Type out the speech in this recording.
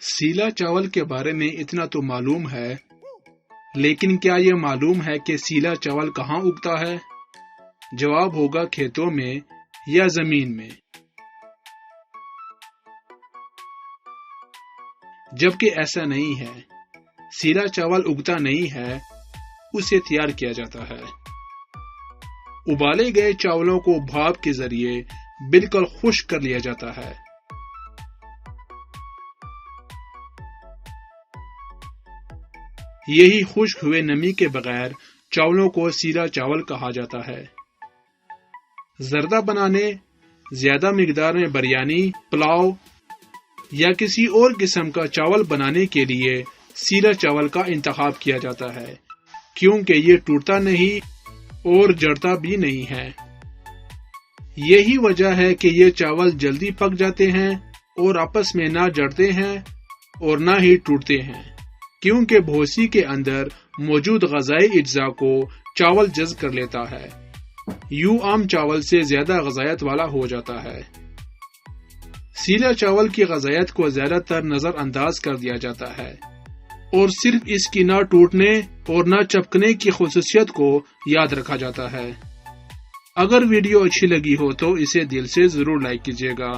سیلا چاول کے بارے میں اتنا تو معلوم ہے، لیکن کیا یہ معلوم ہے کہ سیلا چاول کہاں اگتا ہے؟ جواب ہوگا کھیتوں میں یا زمین میں۔ جبکہ ایسا نہیں ہے، سیلا چاول اگتا نہیں ہے، اسے تیار کیا جاتا ہے۔ ابالے گئے چاولوں کو بھاپ کے ذریعے بالکل خشک کر لیا جاتا ہے۔ یہی خشک ہوئے نمی کے بغیر چاولوں کو سیلا چاول کہا جاتا ہے۔ زردہ بنانے، زیادہ مقدار میں بریانی، پلاؤ یا کسی اور قسم کا چاول بنانے کے لیے سیلا چاول کا انتخاب کیا جاتا ہے، کیونکہ یہ ٹوٹتا نہیں اور جڑتا بھی نہیں ہے۔ یہی وجہ ہے کہ یہ چاول جلدی پک جاتے ہیں اور آپس میں نہ جڑتے ہیں اور نہ ہی ٹوٹتے ہیں، کیونکہ بھوسی کے اندر موجود غذائی اجزاء کو چاول جذب کر لیتا ہے، یوں عام چاول سے زیادہ غذائیت والا ہو جاتا ہے۔ سیلا چاول کی غذائیت کو زیادہ تر نظر انداز کر دیا جاتا ہے اور صرف اس کی نہ ٹوٹنے اور نہ چپکنے کی خصوصیت کو یاد رکھا جاتا ہے۔ اگر ویڈیو اچھی لگی ہو تو اسے دل سے ضرور لائک کیجیے گا۔